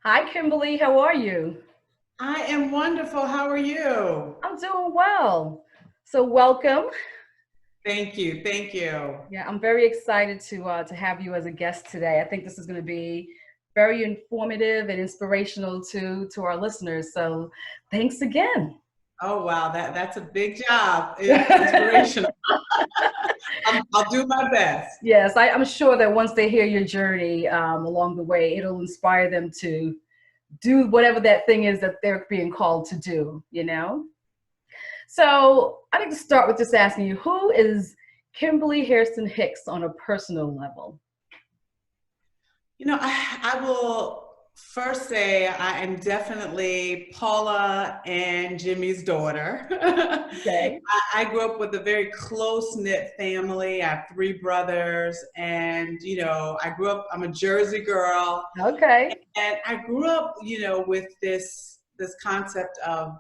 Hi, Kimberly. How are you? I am wonderful. How are you? I'm doing well. So, welcome. Thank you. Thank you. Yeah, I'm very excited to have you as a guest today. I think this is going to be very informative and inspirational to our listeners. So, thanks again. Oh, wow. That's a big job. Inspirational. I'll do my best. Yes, I'm sure that once they hear your journey along the way, it'll inspire them to do whatever that thing is that they're being called to do. So I need to start with just asking you, who is Kimberly Hairston-Hicks on a personal level? I will first say I am definitely Paula and Jimmy's daughter. Okay. I grew up with a very close-knit family. I have three brothers, and I'm a Jersey girl. Okay. And I grew up, with this concept of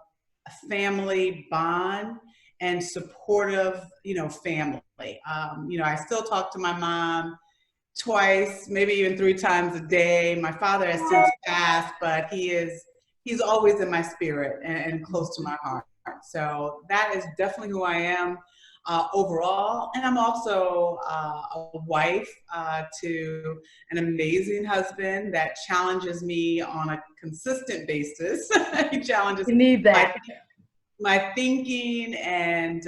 a family bond and supportive, family. I still talk to my mom twice, maybe even three times a day. My father has since passed, but he's always in my spirit and close to my heart. So that is definitely who I am overall. And I'm also a wife to an amazing husband that challenges me on a consistent basis. He challenges You need my that. my thinking and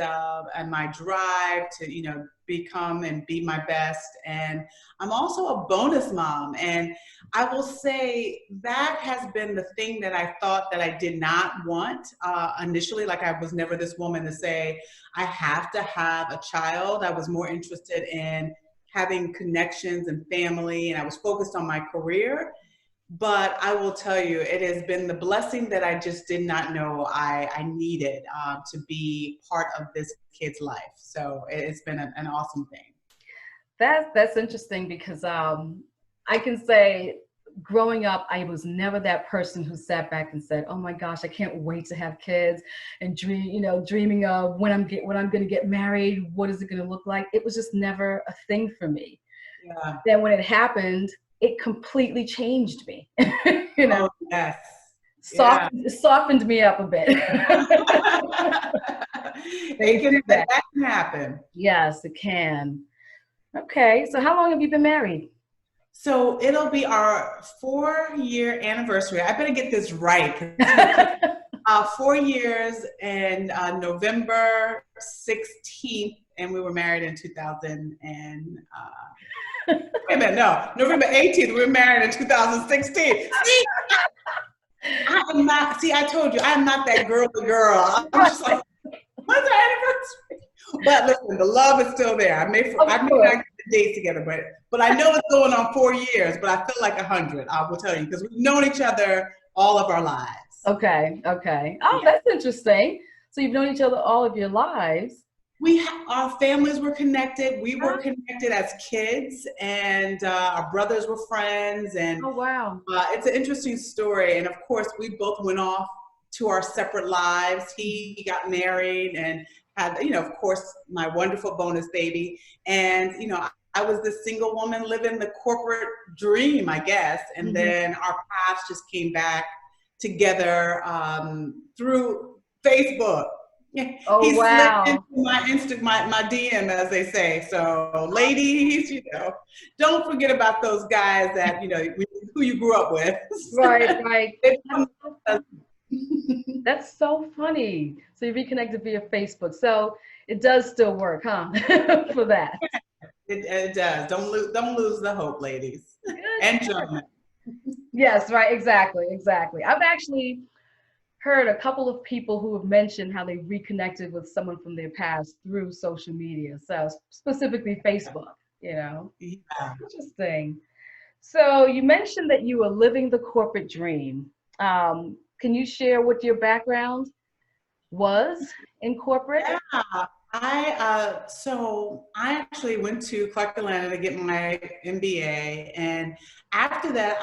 my drive to become and be my best. And I'm also a bonus mom, and I will say that has been the thing that I thought that I did not want initially. Like, I was never this woman to say I have to have a child. I was more interested in having connections and family, and I was focused on my career. But I will tell you, it has been the blessing that I just did not know I needed to be part of this kid's life. So it's been an awesome thing. That's interesting because I can say growing up, I was never that person who sat back and said, "Oh my gosh, I can't wait to have kids," and dreaming of when I'm going to get married, what is it going to look like? It was just never a thing for me. Yeah. Then when it happened, it completely changed me. you know, Oh, yes. Yeah. softened me up a bit. They do that. That can happen. Yes, it can. Okay, so how long have you been married? So it'll be our 4-year anniversary. I better get this right. 4 years in November 16th, and we were married in 2000 and wait a minute, no, November 18th. We were married in 2016. See, I am not. See, I told you, I am not that girly girl. I'm just like, when's our anniversary? But listen, the love is still there. Of I may course. not get the dates together, but I know it's going on 4 years. But I feel like 100. I will tell you, because we've known each other all of our lives. Okay, okay. Oh, Yeah. that's interesting. So you've known each other all of your lives. Our families were connected. We were Oh, connected as kids, and our brothers were friends. And oh, wow. it's an interesting story. And of course, we both went off to our separate lives. He got married and had, of course, my wonderful bonus baby. And, I was this single woman living the corporate dream, I guess. And Mhm. then our paths just came back together through Facebook. Yeah, Oh, he slid into wow. my DM, as they say. So, ladies, don't forget about those guys that who you grew up with. Right, right. They That's so That's so funny. So you reconnected via Facebook. So it does still work, huh? For that. it does. Don't lose the hope, ladies Good. and gentlemen. Yes, right. Exactly. Exactly. I've actually heard a couple of people who have mentioned how they reconnected with someone from their past through social media. So specifically Facebook. Yeah. Interesting. So you mentioned that you were living the corporate dream. Can you share what your background was in corporate? Yeah. I actually went to Clark Atlanta to get my MBA, and after that,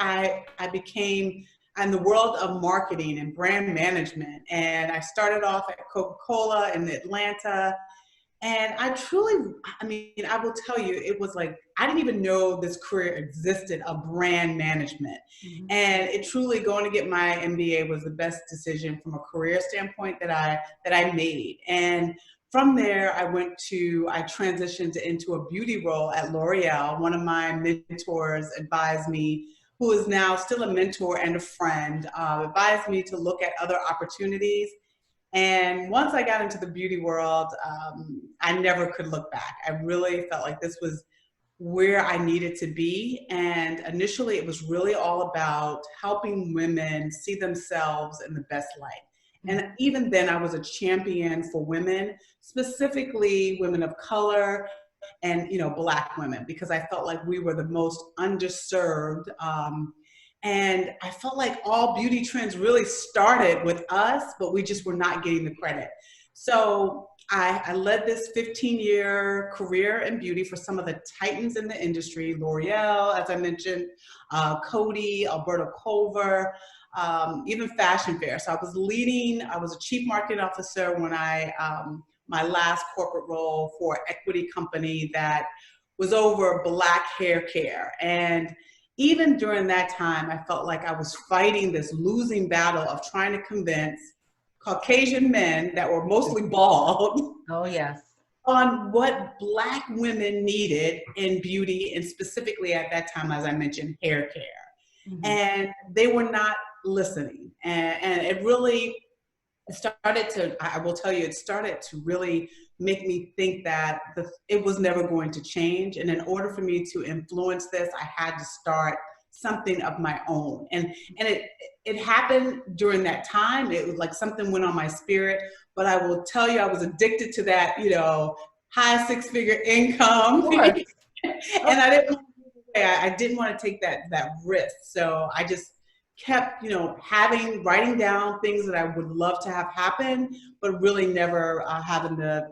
I became in the world of marketing and brand management, and I started off at Coca-Cola in Atlanta. And I truly, I mean, I will tell you, it was like, I didn't even know this career existed of brand management. Mhm. And it truly, going to get my MBA was the best decision from a career standpoint that I made. And from there, I transitioned into a beauty role at L'Oreal. One of my mentors advised me, who is now still a mentor and a friend, advised me to look at other opportunities. And once I got into the beauty world, I never could look back. I really felt like this was where I needed to be. And initially, it was really all about helping women see themselves in the best light. And even then, I was a champion for women, specifically women of color and Black women, because I felt like we were the most underserved. And I felt like all beauty trends really started with us, but we just were not getting the credit. So I led this 15-year career in beauty for some of the titans in the industry: L'Oreal, as I mentioned, Coty, Alberto Culver, even Fashion Fair. So I was a chief marketing officer when my last corporate role for an equity company that was over Black hair care. And even during that time, I felt like I was fighting this losing battle of trying to convince Caucasian men that were mostly bald Oh, yes. on what Black women needed in beauty, and specifically at that time, as I mentioned, hair care. Mhm. And they were not listening. And it really started to, I will tell you, it started to really make me think that it was never going to change. And in order for me to influence this, I had to start something of my own. And it happened during that time. It was like something went on my spirit. But I will tell you, I was addicted to that, high six-figure income. Of course. And I didn't want to move away. I didn't want to take that risk. So I just kept, writing down things that I would love to have happen, but really never having the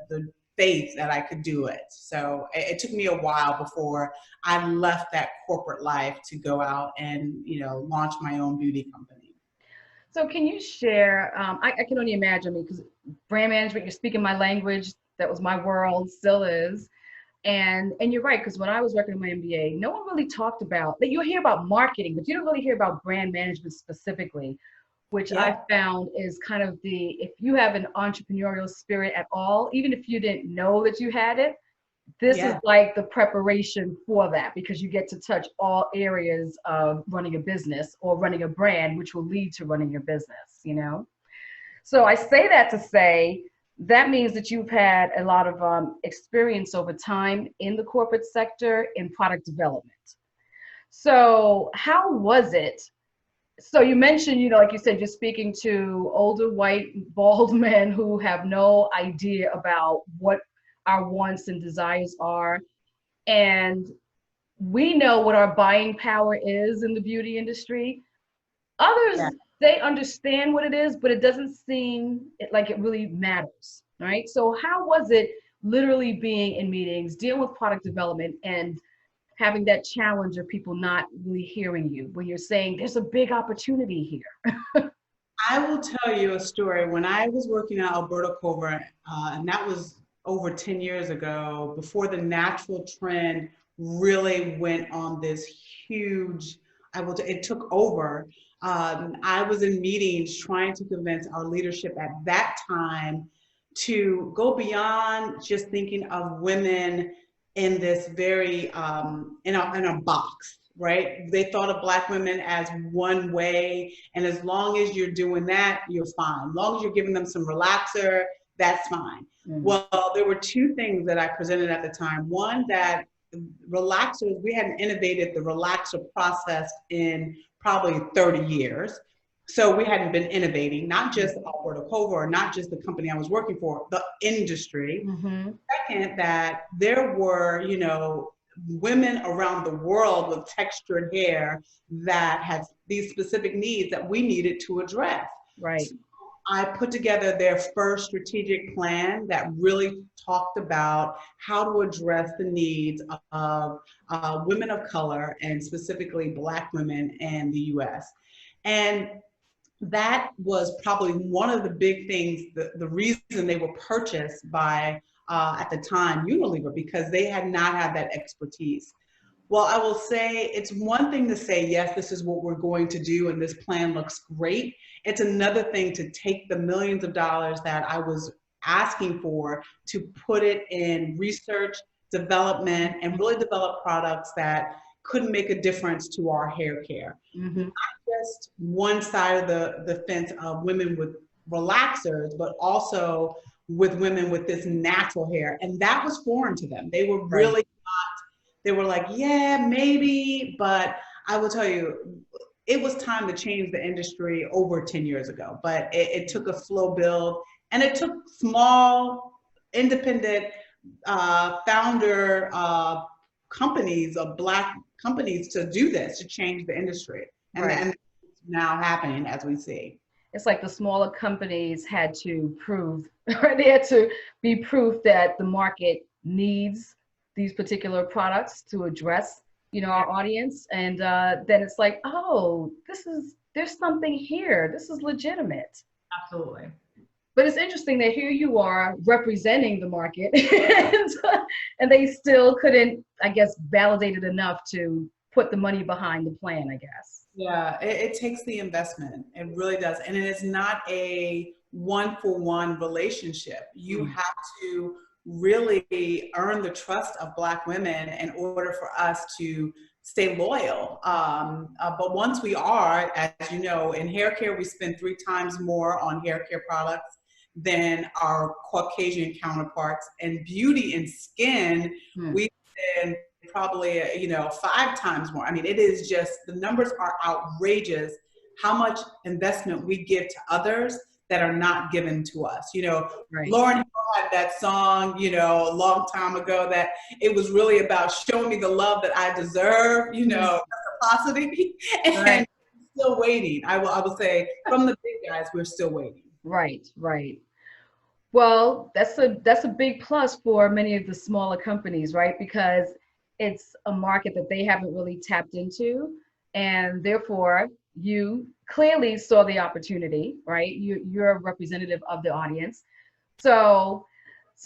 faith that I could do it. So it took me a while before I left that corporate life to go out and, launch my own beauty company. So can you share, I can only imagine, because brand management, you're speaking my language, that was my world, still is. And you're right, because when I was working on my MBA, no one really talked about, that you hear about marketing, but you don't really hear about brand management specifically, which I Yeah. found is kind of if you have an entrepreneurial spirit at all, even if you didn't know that you had it, this is Yeah. like the preparation for that, because you get to touch all areas of running a business or running a brand, which will lead to running your business. So I say that to say that means that you've had a lot of experience over time in the corporate sector in product development. So how was it? So you mentioned, like you said, you're speaking to older white bald men who have no idea about what our wants and desires are. And we know what our buying power is in the beauty industry. Yeah. Others, they understand what it is, but it doesn't seem like it really matters, right? So how was it literally being in meetings, dealing with product development, and having that challenge of people not really hearing you when you're saying there's a big opportunity here? I will tell you a story. When I was working at Alberta Culver, and that was over 10 years ago, before the natural trend really went on this huge, it took over. I was in meetings trying to convince our leadership at that time to go beyond just thinking of women in this very, in a box, right? They thought of Black women as one way, and as long as you're doing that, you're fine. As long as you're giving them some relaxer, that's fine. Well, there were two things that I presented at the time. One, that relaxers, we hadn't innovated the relaxer process in probably 30 years. So we hadn't been innovating, not just Alberta Culver, or not just the company I was working for, the industry. Mm-hmm. Second, that there were, women around the world with textured hair that had these specific needs that we needed to address. Right. So I put together their first strategic plan that really talked about how to address the needs of women of color, and specifically Black women in the US. And that was probably one of the big things, the reason they were purchased by at the time, Unilever, because they had not had that expertise. Well, I will say it's one thing to say, yes, this is what we're going to do and this plan looks great. It's another thing to take the millions of dollars that I was asking for to put it in research, development, and really develop products that could make a difference to our hair care. Mm-hmm. Not just one side of the fence of women with relaxers, but also with women with this natural hair. And that was foreign to them. They were really they were like, yeah, maybe, but I will tell you, it was time to change the industry over 10 years ago, but it took a slow build and it took small, independent founder companies, of Black companies to do this, to change the industry. And it's now happening as we see. It's like the smaller companies had to prove, or they had to be proof that the market needs these particular products to address, our audience. And then it's like, oh, there's something here. This is legitimate. Absolutely. But it's interesting that here you are representing the market and they still couldn't, I guess, validate it enough to put the money behind the plan, I guess. Yeah, it takes the investment. It really does. And it is not a one-for-one relationship. You have to really earn the trust of Black women in order for us to stay loyal. But once we are, as you know, in hair care, we spend 3 times more on hair care products than our Caucasian counterparts. And beauty and skin, we spend probably 5 times more. I mean, it is just, the numbers are outrageous how much investment we give to others that are not given to us. Lauryn Hill had that song, a long time ago, that it was really about showing me the love that I deserve, reciprocity, and I'm still waiting. I will say, from the big guys, we're still waiting. Right. Well, that's a big plus for many of the smaller companies, right? Because it's a market that they haven't really tapped into, and therefore you clearly saw the opportunity, right? You're a representative of the audience. So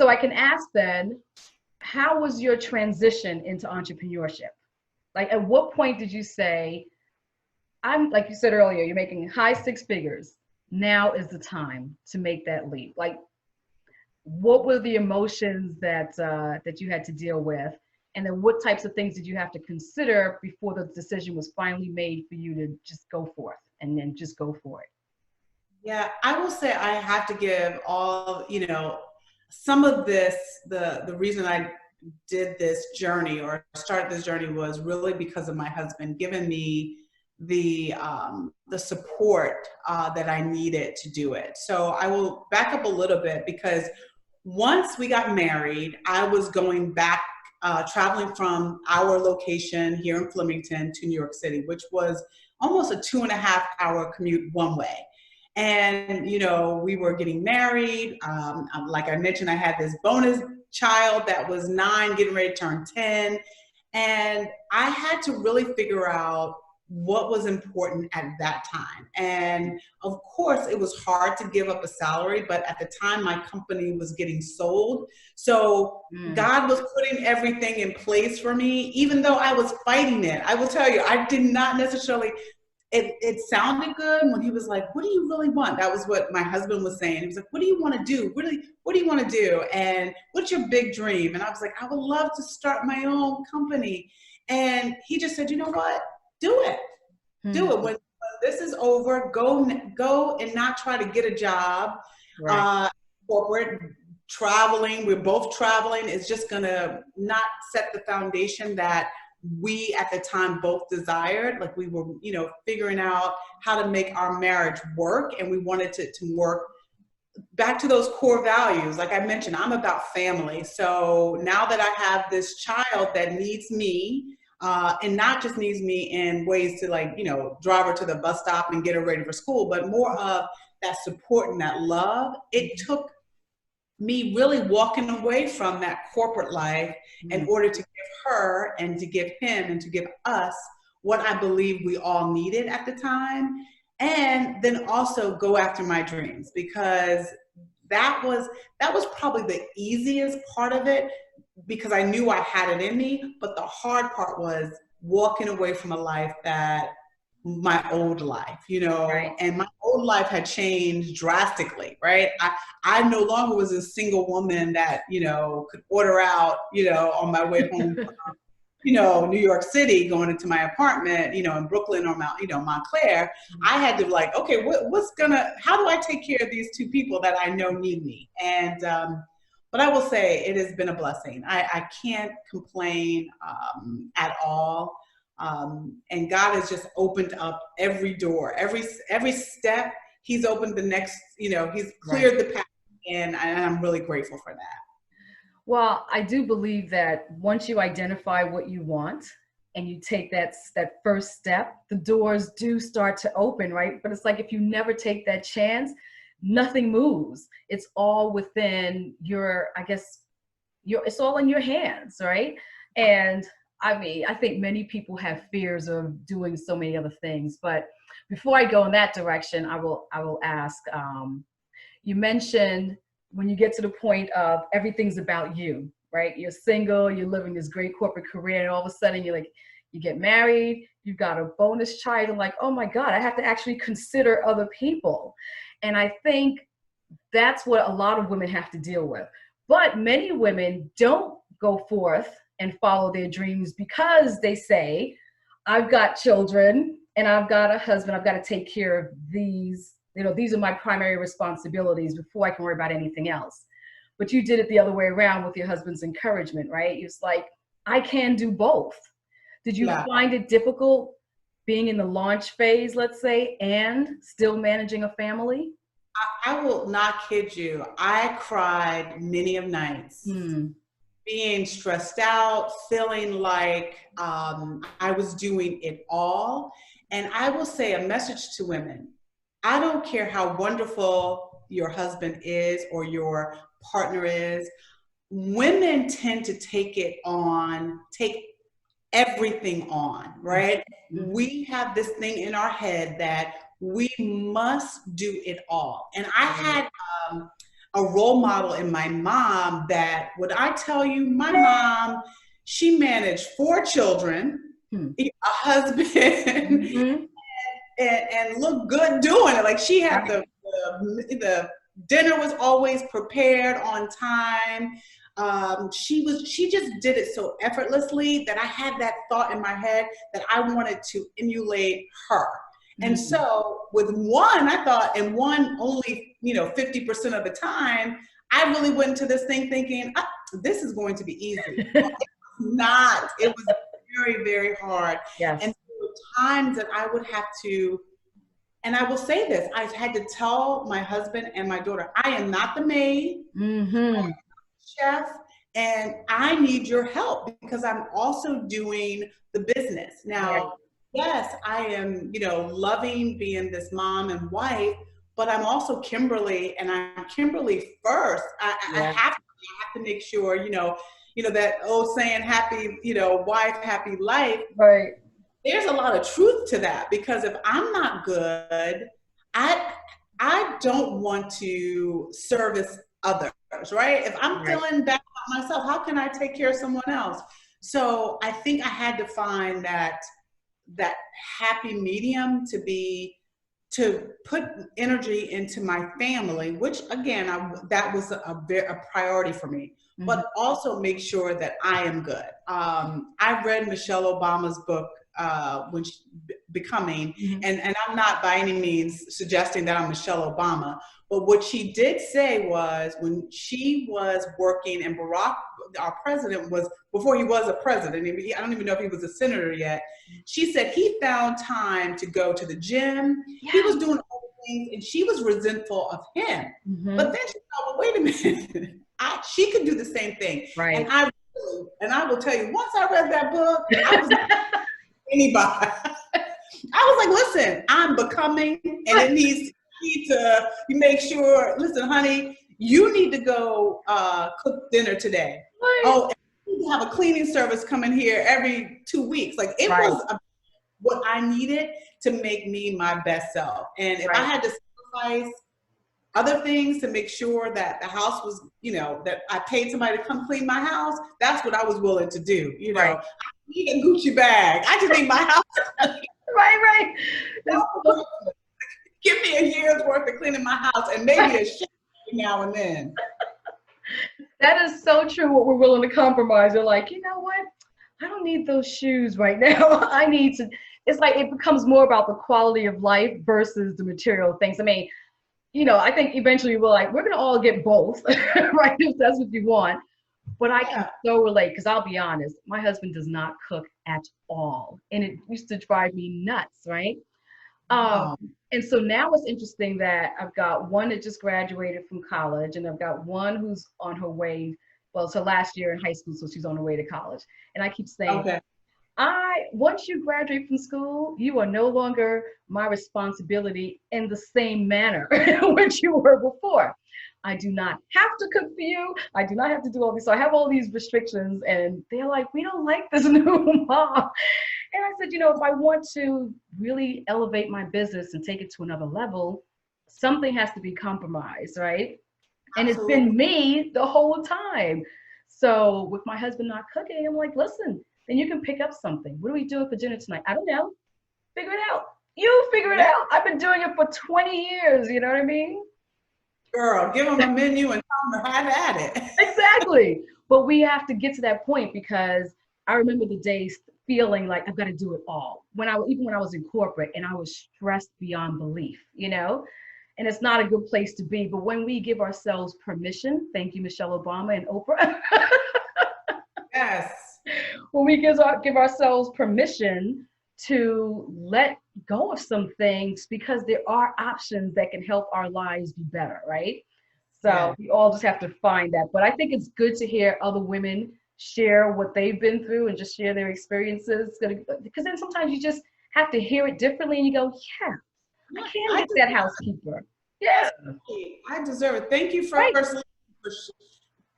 I can ask then, how was your transition into entrepreneurship? Like, at what point did you say, like you said earlier, you're making high 6 figures. Now is the time to make that leap. Like, what were the emotions that you had to deal with? And then what types of things did you have to consider before the decision was finally made for you to just go forth and then just go for it? Yeah, I will say I have to give all, some of this, the reason I did this journey or started this journey was really because of my husband giving me the support that I needed to do it. So I will back up a little bit, because once we got married, I was going back, traveling from our location here in Flemington to New York City, which was almost a 2.5-hour commute one way. And, we were getting married. Like I mentioned, I had this bonus child that was 9, getting ready to turn 10. And I had to really figure out what was important at that time. And of course, it was hard to give up a salary, but at the time my company was getting sold. So God was putting everything in place for me, even though I was fighting it. I will tell you, I did not necessarily, it sounded good when he was like, what do you really want? That was what my husband was saying. He was like, what do you want to do? Really, what do you want to do? And what's your big dream? And I was like, I would love to start my own company. And he just said, you know what? Do it. Do it. When this is over, go and not try to get a job. Corporate traveling, we're both traveling, is just gonna not set the foundation that we at the time both desired. Like, we were, figuring out how to make our marriage work, and we wanted to work back to those core values. Like I mentioned, I'm about family. So now that I have this child that needs me, and not just needs me in ways to, like, drive her to the bus stop and get her ready for school, but more of that support and that love. It took me really walking away from that corporate life in order to give her and to give him and to give us what I believe we all needed at the time. And then also go after my dreams, because that was probably the easiest part of it, because I knew I had it in me. But the hard part was walking away from a life that my old life, Right. and my old life had changed drastically, right? I no longer was a single woman that, could order out, on my way home, New York City, going into my apartment, in Brooklyn or Montclair. I had to like, okay, how do I take care of these two people that I know need me? And, but I will say it has been a blessing. I can't complain at all. And God has just opened up every door, every step. He's opened the next, he's cleared the path, and I'm really grateful for that. Well, I do believe that once you identify what you want and you take that first step, the doors do start to open, right? But it's like if you never take that chance, nothing moves. It's all within your, I guess, it's all in your hands, right? And I mean, I think many people have fears of doing so many other things. But before I go in that direction, I will ask, you mentioned when you get to the point of everything's about you, right? You're single, you're living this great corporate career, and all of a sudden you get married, you've got a bonus child, and like, oh my God, I have to actually consider other people. And I think that's what a lot of women have to deal with. But many women don't go forth and follow their dreams because they say, I've got children and I've got a husband, I've got to take care of these. These are my primary responsibilities before I can worry about anything else. But you did it the other way around with your husband's encouragement, right? It's like, I can do both. Did you find it difficult being in the launch phase, let's say, and still managing a family? I will not kid you. I cried many of nights, being stressed out, feeling like I was doing it all. And I will say a message to women. I don't care how wonderful your husband is or your partner is. Women tend to take everything on, right? Mm-hmm. We have this thing in our head that we must do it all. And I had a role model in my mom that, would I tell you, my mom, she managed 4 children, a husband, and look good doing it. Like she had the dinner was always prepared on time. She just did it so effortlessly that I had that thought in my head that I wanted to emulate her. And so with one, I thought, and one only, 50% of the time, I really went into this thing thinking, this is going to be easy. It was not. It was very, very hard. Yes. And times that I would have to, and I will say this, I had to tell my husband and my daughter, I am not the maid, I'm not the chef, and I need your help because I'm also doing the business. Now, yes, I am, loving being this mom and wife, but I'm also Kimberly, and I'm Kimberly first. I have to make sure, that old saying, happy, wife, happy life. Right. There's a lot of truth to that, because if I'm not good, I don't want to service others, right? If I'm feeling bad about myself, how can I take care of someone else? So I think I had to find that happy medium to put energy into my family, which again, that was a priority for me, but also make sure that I am good. I read Michelle Obama's book, when she, Becoming, and I'm not by any means suggesting that I'm Michelle Obama, but what she did say was, when she was working, and Barack, our president, was, before he was a president, I don't even know if he was a senator yet, she said he found time to go to the gym. He was doing all the things, and she was resentful of him. But then she thought, well, wait a minute, she could do the same thing. Right. And I will tell you, once I read that book, I was anybody. I was like, listen, I'm becoming, and it needs to make sure, listen, honey, you need to go cook dinner today. Right. Oh, and we need to have a cleaning service coming here every 2 weeks. Like, it was what I needed to make me my best self. And if I had to sacrifice other things to make sure that the house was, that I paid somebody to come clean my house, that's what I was willing to do. Right. I need a Gucci bag. I just need my house. Right. Give me a year's worth of cleaning my house and maybe a shower now and then. That is so true, what we're willing to compromise. You're like, you know what? I don't need those shoes right now. I need to, it's like it becomes more about the quality of life versus the material things. I mean, I think eventually we're like, we're going to all get both, right? If that's what you want. But I can so relate, because I'll be honest, my husband does not cook at all. And it used to drive me nuts, right? And so now it's interesting that I've got one that just graduated from college, and I've got one who's on her way, well, so last year in high school, so she's on her way to college. And I keep saying, once you graduate from school, you are no longer my responsibility in the same manner which you were before. I do not have to cook for you. I do not have to do all these. So I have all these restrictions, and they're like, we don't like this new mom. And I said, if I want to really elevate my business and take it to another level, something has to be compromised, right? And it's been me the whole time. So with my husband not cooking, I'm like, listen, then you can pick up something. What are we doing for dinner tonight? I don't know. Figure it out. You figure it out. I've been doing it for 20 years. You know what I mean? Girl, give them a menu and tell them to have at it. Exactly. But we have to get to that point, because I remember the days feeling like I've got to do it all. Even when I was in corporate, and I was stressed beyond belief, and it's not a good place to be. But when we give ourselves permission, thank you, Michelle Obama and Oprah. Yes. When we give ourselves permission to let go of some things, because there are options that can help our lives be better, right? So we all just have to find that. But I think it's good to hear other women share what they've been through and just share their experiences, because then sometimes you just have to hear it differently, and you go, yeah, I can get that housekeeper. Yeah, I deserve it. Thank you for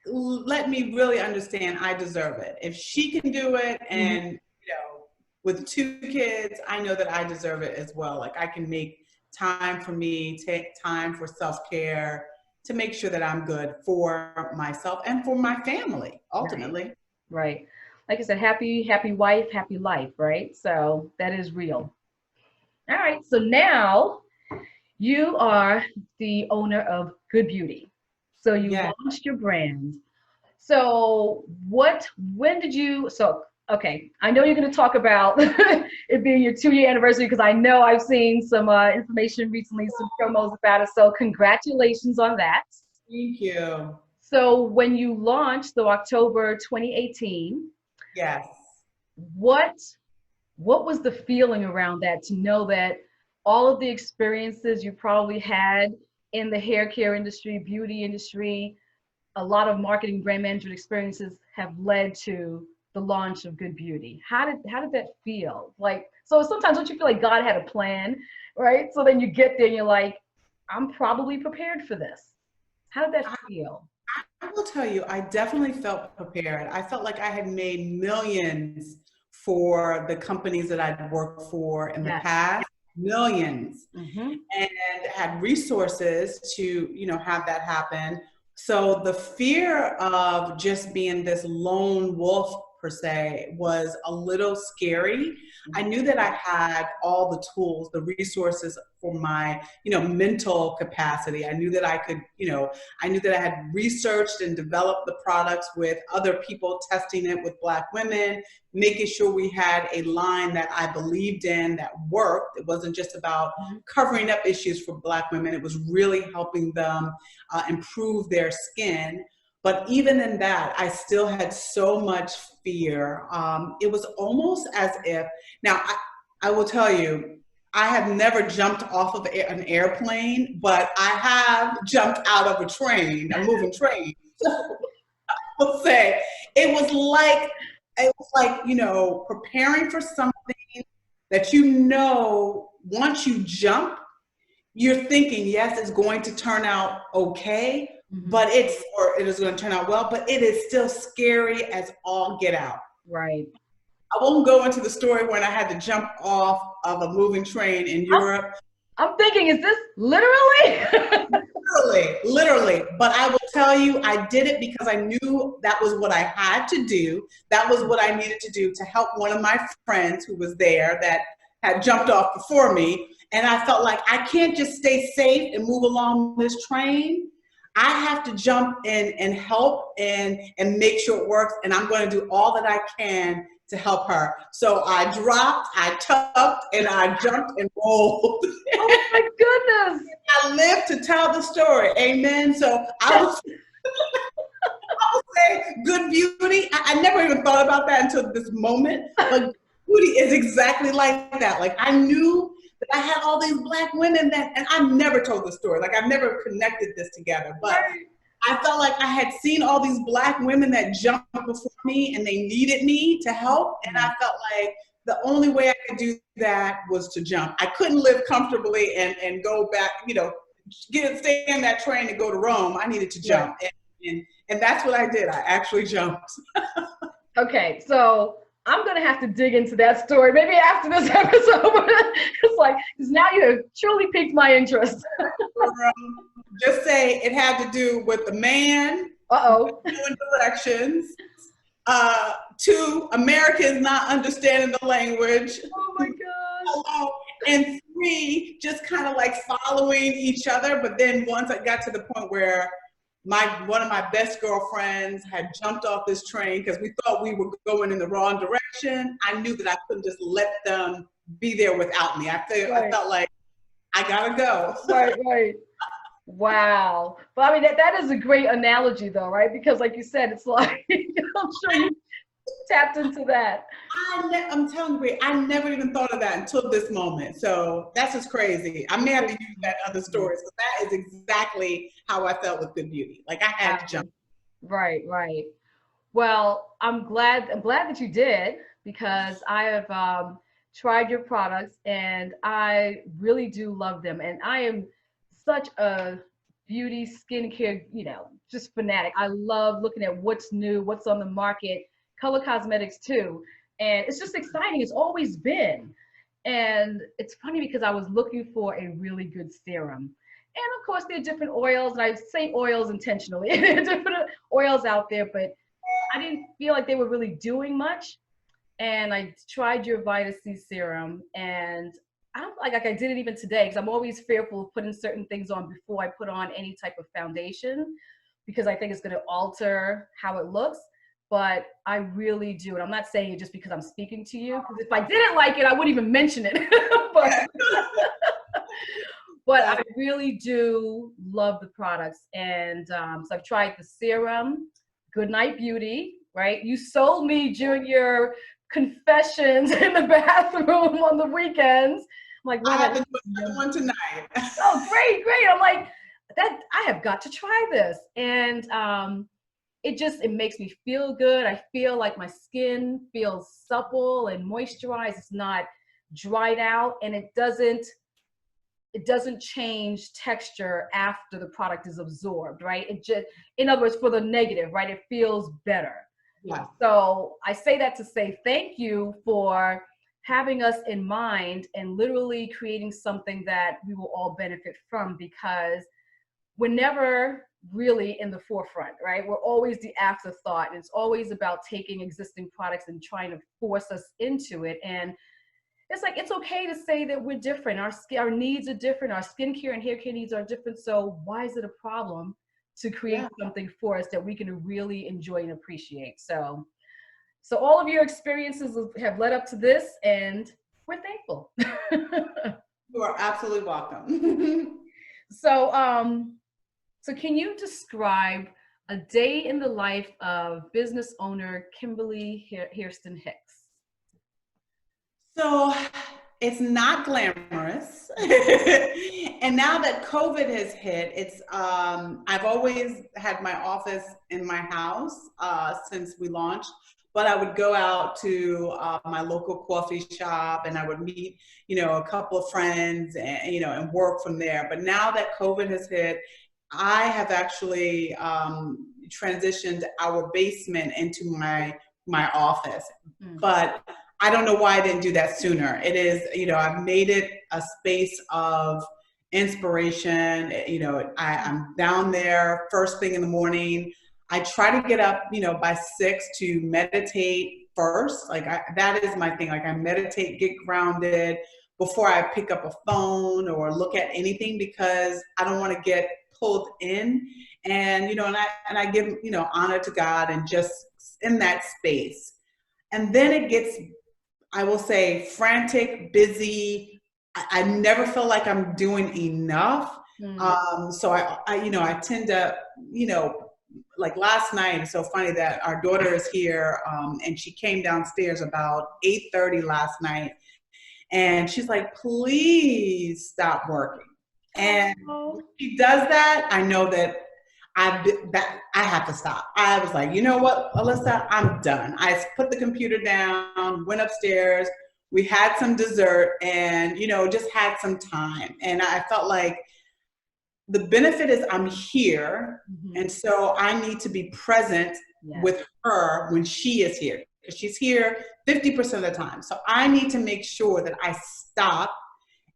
let me really understand. I deserve it. If she can do it, and with 2 kids, I know that I deserve it as well. Like, I can make time for me, take time for self-care, to make sure that I'm good for myself and for my family, ultimately. Right. Like I said, happy wife, happy life, right? So that is real. All right. So now you are the owner of Good Beauty. So you launched your brand. So okay, I know you're going to talk about it being your 2-year anniversary, because I know I've seen some information recently, some promos about it. So congratulations on that. Thank you. So when you launched, so October 2018, yes, what was the feeling around that, to know that all of the experiences you probably had in the hair care industry, beauty industry, a lot of marketing, brand management experiences have led to the launch of Good Beauty? How did that feel? Like, so sometimes don't you feel like God had a plan, right? So then you get there and you're like, I'm probably prepared for this. How did that feel? I will tell you, I definitely felt prepared. I felt like I had made millions for the companies that I'd worked for in the past, millions, and had resources to, have that happen. So the fear of just being this lone wolf, per se, was a little scary. I knew that I had all the tools, the resources for my, mental capacity. I knew that I could, I knew that I had researched and developed the products with other people, testing it with Black women, making sure we had a line that I believed in that worked. It wasn't just about covering up issues for Black women. It was really helping them improve their skin. But even in that, I still had so much fear. It was almost as if, now I will tell you, I have never jumped off of an airplane, but I have jumped out of a train, a moving train. So I will say, it was like, preparing for something that once you jump, you're thinking, yes, it's going to turn out okay, but it is going to turn out well, but it is still scary as all get out. Right. I won't go into the story when I had to jump off of a moving train in Europe. I'm thinking, is this literally? Literally. But I will tell you, I did it because I knew that was what I had to do. That was what I needed to do to help one of my friends who was there that had jumped off before me. And I felt like I can't just stay safe and move along this train. I have to jump in and help and make sure it works. And I'm going to do all that I can to help her. So I dropped, I tucked, and I jumped and rolled. Oh my goodness. I live to tell the story. Amen. So I would say good beauty. I never even thought about that until this moment. But beauty is exactly like that. Like I knew that I had all these Black women and I've never told the story. Like I've never connected this together. But I felt like I had seen all these Black women that jumped before me and they needed me to help. And I felt like the only way I could do that was to jump. I couldn't live comfortably and go back, stay in that train and go to Rome. I needed to jump. And that's what I did. I actually jumped. Okay, so I'm going to have to dig into that story maybe after this episode. It's like, because now you have truly piqued my interest. Just say it had to do with the man doing directions. 2, Americans not understanding the language. Oh my gosh. And 3, just kind of like following each other. But then once I got to the point where one of my best girlfriends had jumped off this train because we thought we were going in the wrong direction, I knew that I couldn't just let them be there without me. I felt like I gotta go. Right. Wow. But I mean, that is a great analogy though, right? Because like you said, it's like, I'm sure you tapped into that. I'm telling you, I never even thought of that until this moment. So that's just crazy. I may have to use that in other stories, but that is exactly how I felt with Good Beauty. Like I had to jump. Right. Well, I'm glad that you did, because I have tried your products and I really do love them. And I am such a beauty skincare, just fanatic. I love looking at what's new, what's on the market, color cosmetics too. And it's just exciting. It's always been. And it's funny because I was looking for a really good serum. And of course, there are different oils, and I say oils intentionally. There are different oils out there, but I didn't feel like they were really doing much. And I tried your Vita C serum, and I don't like I did it even today, because I'm always fearful of putting certain things on before I put on any type of foundation, because I think it's going to alter how it looks. But I really do. And I'm not saying it just because I'm speaking to you, because if I didn't like it, I wouldn't even mention it. But I really do love the products. And so I've tried the serum, Goodnight Beauty, right? You sold me during your confessions in the bathroom on the weekends. I'm like, I have to do another one tonight. Oh, great. I'm like, I have got to try this. And it makes me feel good. I feel like my skin feels supple and moisturized. It's not dried out, and it doesn't change texture after the product is absorbed, right? It just, in other words, for the negative, right? It feels better. Yeah. So I say that to say thank you for having us in mind and literally creating something that we will all benefit from, because we're never really in the forefront, right? We're always the afterthought, and it's always about taking existing products and trying to force us into it. And it's like, it's okay to say that we're different. Our needs are different. Our skincare and hair care needs are different. So why is it a problem to create something for us that we can really enjoy and appreciate? So all of your experiences have led up to this, and we're thankful. You are absolutely welcome. So can you describe a day in the life of business owner Kimberly Hairston-Hicks? So it's not glamorous. And now that COVID has hit, I've always had my office in my house since we launched, but I would go out to my local coffee shop, and I would meet, a couple of friends and, and work from there. But now that COVID has hit, I have actually transitioned our basement into my office. But I don't know why I didn't do that sooner. It is, I've made it a space of inspiration. You know, I'm down there first thing in the morning. I try to get up, you know, by 6 to meditate first. Like that is my thing. Like I meditate, get grounded before I pick up a phone or look at anything, because I don't want to get pulled in. And, you know, and I give, you know, honor to God and just in that space. And then it gets, I will say, frantic, busy. I never feel like I'm doing enough. So you know, I tend to, you know, like last night, it's so funny that our daughter is here, and she came downstairs about 8:30 last night, and she's like, please stop working. And when she does that, I know that I have to stop. I was like, you know what, Alyssa, I'm done. I put the computer down, went upstairs, we had some dessert, and, you know, just had some time. And I felt like the benefit is I'm here, and so I need to be present with her when she is here, because she's here 50% of the time. So I need to make sure that I stop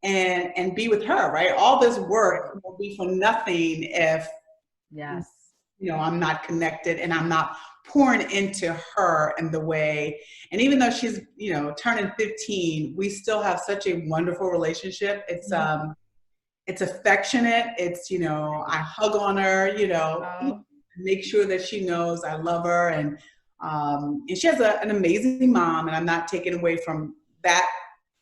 and be with her, right? All this work will be for nothing if, you know, I'm not connected and I'm not pouring into her in the way. And even though she's, you know, turning 15, we still have such a wonderful relationship. It's affectionate. It's, you know, I hug on her, you know, make sure that she knows I love her. And she has an amazing mom, and I'm not taking away from that.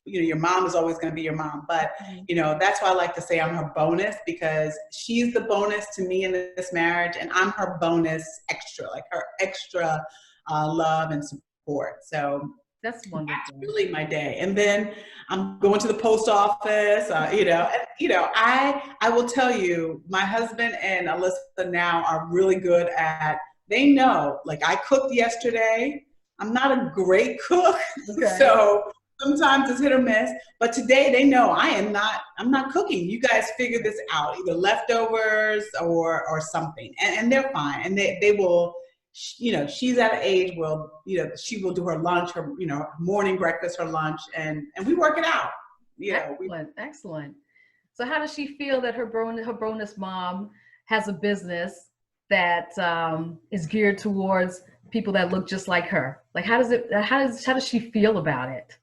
You know, your mom is always going to be your mom, but, you know, that's why I like to say I'm her bonus, because she's the bonus to me in this marriage, and I'm her bonus extra, like her extra love and support. So that's wonderful. That's really my day. And then I'm going to the post office, you know, and, you know, I will tell you, my husband and Alyssa now are really good at, they know, like I cooked yesterday. I'm not a great cook. So sometimes it's hit or miss, but today they know I'm not cooking. You guys figure this out, either leftovers or something. And they're fine. And they will, you know, she's at an age where, you know, she will do her lunch, her, you know, morning breakfast, her lunch, and we work it out. You know, excellent. So how does she feel that her bonus mom has a business that is geared towards people that look just like her? Like, how does she feel about it?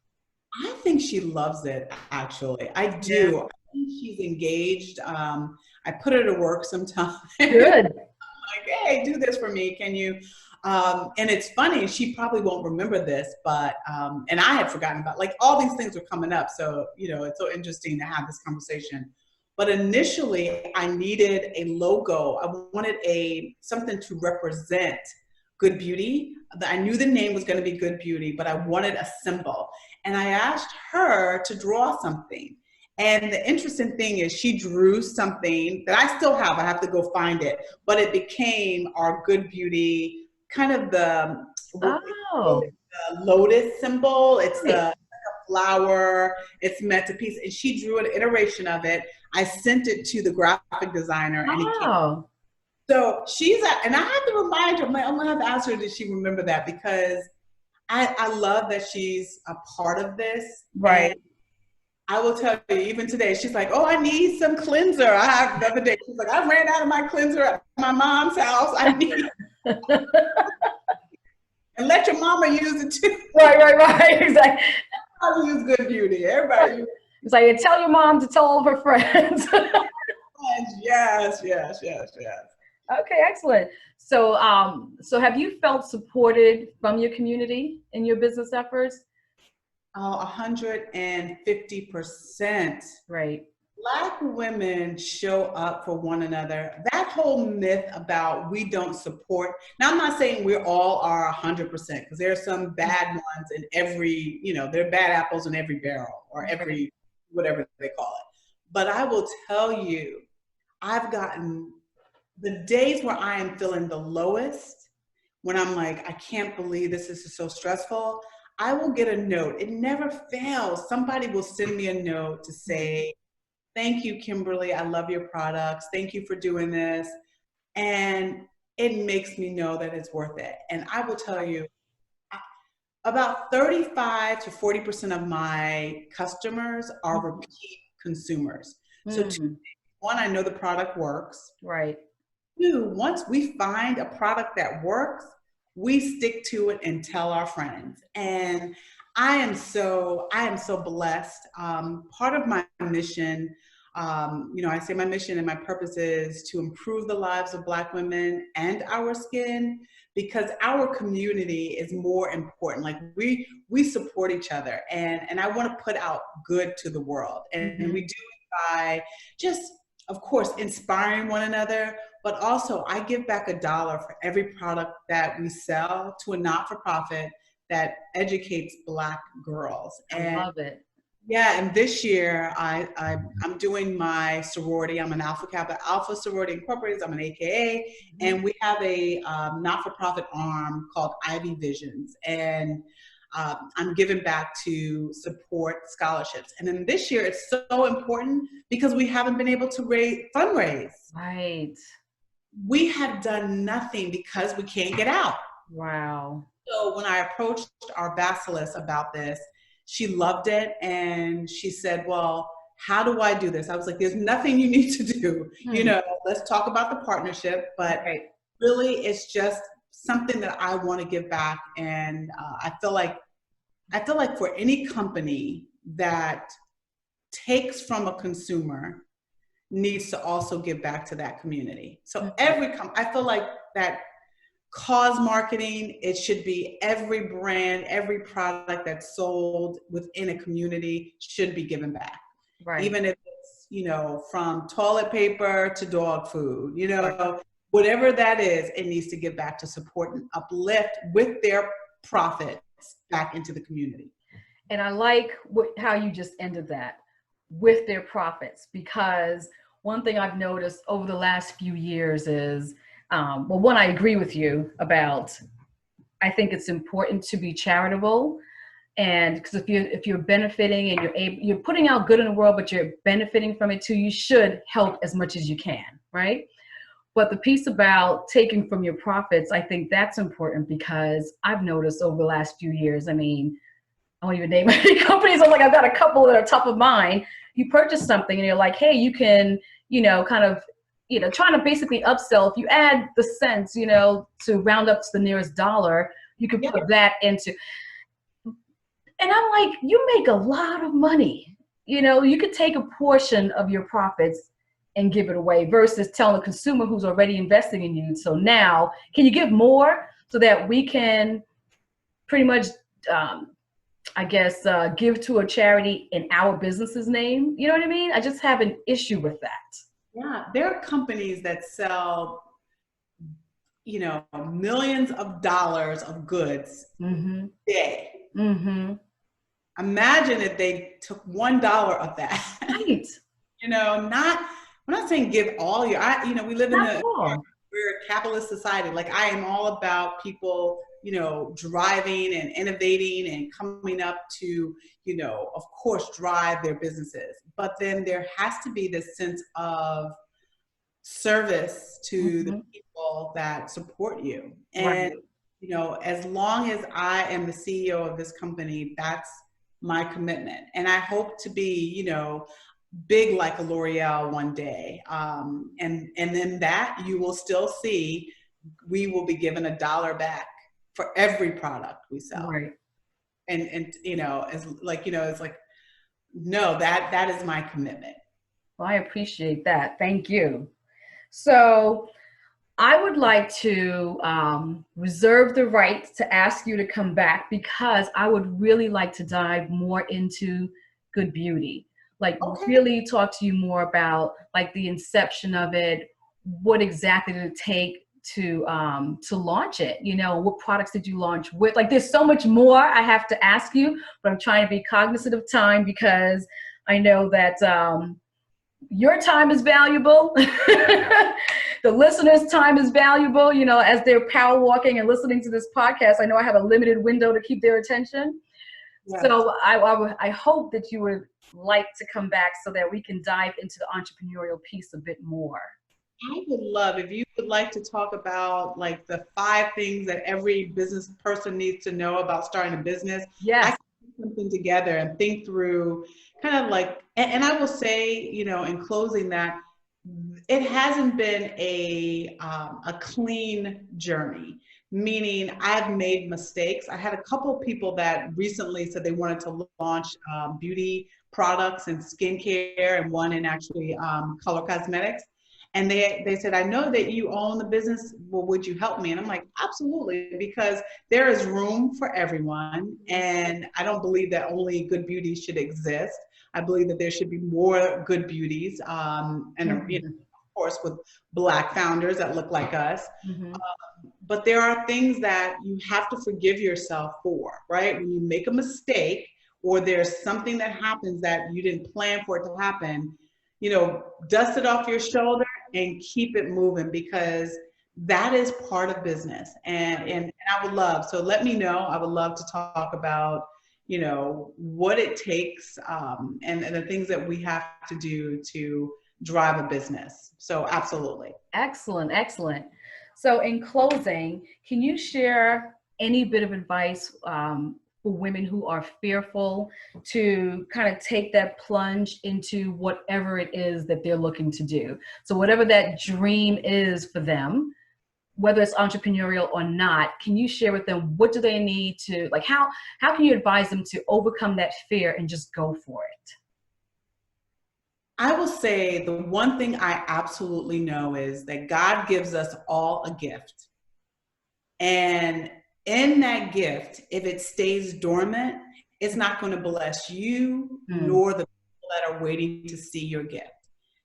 I think she loves it, actually. I do. Yeah. I think she's engaged. I put her to work sometimes. Good. Like, hey, do this for me, can you? And it's funny, she probably won't remember this, but, and I had forgotten about, like, all these things were coming up. So, you know, it's so interesting to have this conversation. But initially, I needed a logo. I wanted something to represent Good Beauty. I knew the name was going to be Good Beauty, but I wanted a symbol. And I asked her to draw something. And the interesting thing is she drew something that I still have. I have to go find it. But it became our Good Beauty, kind of the lotus symbol. It's the flower. It's meant to piece. And she drew an iteration of it. I sent it to the graphic designer. And he came. So and I have to remind her, I'm going to have to ask her, did she remember that? Because I love that she's a part of this. Right. And I will tell you, even today, she's like, oh, I need some cleanser. I have the other day, she's like, I ran out of my cleanser at my mom's house. I need and let your mama use it too. Right. Exactly. Everybody use Good Beauty. Everybody use. It's like, tell your mom to tell all of her friends. Yes. Okay, excellent. So, so have you felt supported from your community in your business efforts? 150%. Right. Black women show up for one another. That whole myth about we don't support. Now, I'm not saying we all are 100%, because there are some bad ones in every, you know, there are bad apples in every barrel, or every, whatever they call it. But I will tell you, I've gotten the days where I am feeling the lowest, when I'm like, I can't believe this is so stressful. I will get a note. It never fails. Somebody will send me a note to say, thank you, Kimberly. I love your products. Thank you for doing this. And it makes me know that it's worth it. And I will tell you, about 35 to 40% of my customers are repeat consumers. So two things. one, I know the product works. Right. Two, once we find a product that works, we stick to it and tell our friends. And I am so blessed. Part of my mission, I say my mission and my purpose is to improve the lives of Black women and our skin, because our community is more important. Like we support each other, and I want to put out good to the world, and we do it by just, of course, inspiring one another, but also I give back $1 for every product that we sell to a not-for-profit that educates Black girls. I love it. Yeah, and this year I'm doing my sorority. I'm an Alpha Kappa Alpha Sorority Incorporated. I'm an AKA, and we have a not-for-profit arm called Ivy Visions, and I'm giving back to support scholarships. And then this year it's so important because we haven't been able to fundraise. Right. We have done nothing because we can't get out. Wow. So when I approached our basilisk about this, she loved it, and she said, well, how do I do this? I was like, there's nothing you need to do. Let's talk about the partnership, but really it's just something that I want to give back. And I feel like for any company that takes from a consumer needs to also give back to that community. So I feel like that cause marketing, it should be every brand, every product that's sold within a community should be given back. Right. Even if it's, from toilet paper to dog food, whatever that is, it needs to give back to support and uplift with their profits back into the community. And I like how you just ended that, with their profits, because one thing I've noticed over the last few years is, one, I agree with you about, I think it's important to be charitable. And because if you're benefiting and you're putting out good in the world, but you're benefiting from it too, you should help as much as you can, right? But the piece about taking from your profits, I think that's important, because I've noticed over the last few years, I mean, I won't even name any companies. I'm like, I've got a couple that are top of mind. You purchase something and you're like, hey, you can, kind of, trying to basically upsell. If you add the cents, to round up to the nearest dollar, you can put that into. And I'm like, you make a lot of money. You could take a portion of your profits and give it away versus telling the consumer who's already investing in you. So now, can you give more so that we can pretty much, give to a charity in our business's name? You know what I mean? I just have an issue with that. Yeah, there are companies that sell, millions of dollars of goods a day. Imagine if they took $1 of that. Right. I'm not saying give all your, we live we're a capitalist society. Like, I am all about people, driving and innovating and coming up to, of course, drive their businesses. But then there has to be this sense of service to the people that support you. And, as long as I am the CEO of this company, that's my commitment. And I hope to be, big like a L'Oreal one day. And then that you will still see, we will be given $1 back for every product we sell. Right. And it's like, no, that is my commitment. Well, I appreciate that. Thank you. So I would like to reserve the right to ask you to come back, because I would really like to dive more into Good Beauty. Like, really talk to you more about like the inception of it. What exactly did it take to launch it? What products did you launch with? Like, there's so much more I have to ask you, but I'm trying to be cognizant of time, because I know that your time is valuable. The listeners' time is valuable. As they're power walking and listening to this podcast, I know I have a limited window to keep their attention. Yes. So I hope that you would like to come back so that we can dive into the entrepreneurial piece a bit more. I would love if you would like to talk about like the 5 things that every business person needs to know about starting a business. Yes. I can put something together and think through kind of like, and I will say, in closing, that it hasn't been a clean journey. Meaning, I've made mistakes. I had a couple of people that recently said they wanted to launch beauty products and skincare, and one in actually color cosmetics. And they said, I know that you own the business. Well, would you help me? And I'm like, absolutely, because there is room for everyone. And I don't believe that only good beauty should exist. I believe that there should be more good beauties, and you know, of course, with Black founders that look like us. Mm-hmm. But there are things that you have to forgive yourself for, right? When you make a mistake, or there's something that happens that you didn't plan for it to happen, you know, dust it off your shoulder and keep it moving, because that is part of business. And I would love, so let me know. I would love to talk about, you know, what it takes, and the things that we have to do to drive a business. So absolutely. Excellent, excellent. So in closing, can you share any bit of advice for women who are fearful to kind of take that plunge into whatever it is that they're looking to do? So whatever that dream is for them, whether it's entrepreneurial or not, can you share with them what do they need to, like, how can you advise them to overcome that fear and just go for it? I will say the one thing I absolutely know is that God gives us all a gift. And in that gift, if it stays dormant, it's not going to bless you nor the people that are waiting to see your gift.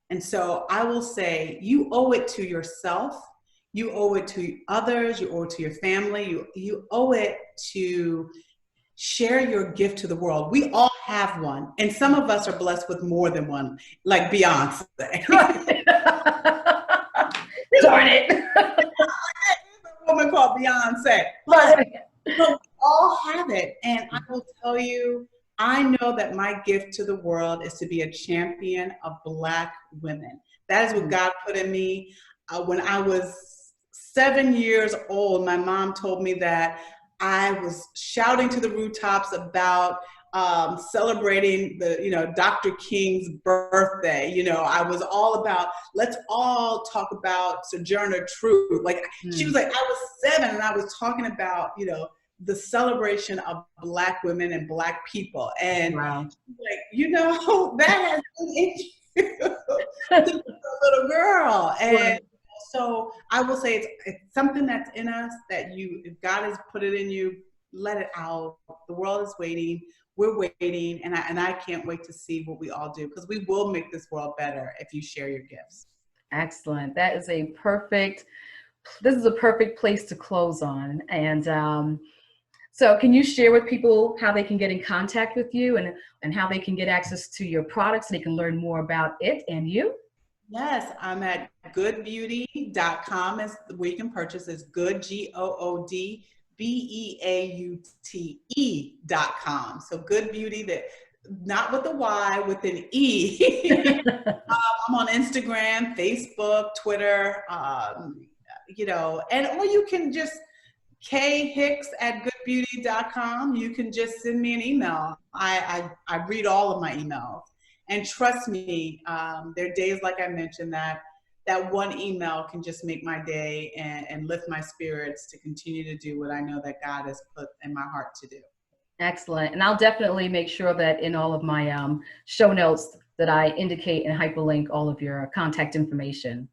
And so I will say you owe it to yourself. You owe it to others. You owe it to your family. You owe it to share your gift to the world. We all have one. And some of us are blessed with more than one, like Beyonce. Darn it. A woman called Beyonce. But we all have it. And I will tell you, I know that my gift to the world is to be a champion of Black women. That is what God put in me. When I was 7 years old, my mom told me that I was shouting to the rooftops about celebrating Dr. King's birthday. You know, I was all about, let's all talk about Sojourner Truth. Like, she was like, I was 7 and I was talking about, you know, the celebration of Black women and Black people. And wow. Like, you know, that has been in you since a little girl. And so I will say it's something that's in us that if God has put it in you, let it out. The world is waiting. We're waiting. And I can't wait to see what we all do, because we will make this world better if you share your gifts. Excellent. This is a perfect place to close on. And so can you share with people how they can get in contact with you and how they can get access to your products so they can learn more about it and you? Yes, I'm at goodbeaute.com is where you can purchase. It's good, GOODBEAUTE.com. So Good Beauty, that not with a Y, with an E. I'm on Instagram, Facebook, Twitter, you know, or you can just khicks@goodbeauty.com. You can just send me an email. I read all of my emails. And trust me, there are days, like I mentioned, that one email can just make my day and lift my spirits to continue to do what I know that God has put in my heart to do. Excellent. And I'll definitely make sure that in all of my show notes that I indicate and hyperlink all of your contact information.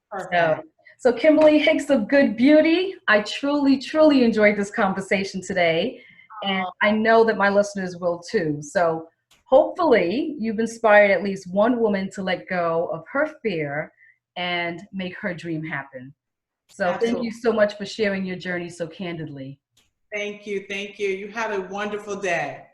Perfect. So Kimberly Hicks of Good Beauty, I truly, truly enjoyed this conversation today. And I know that my listeners will too. So hopefully you've inspired at least one woman to let go of her fear and make her dream happen. So Absolutely. Thank you so much for sharing your journey so candidly. Thank you. Thank you. You have a wonderful day.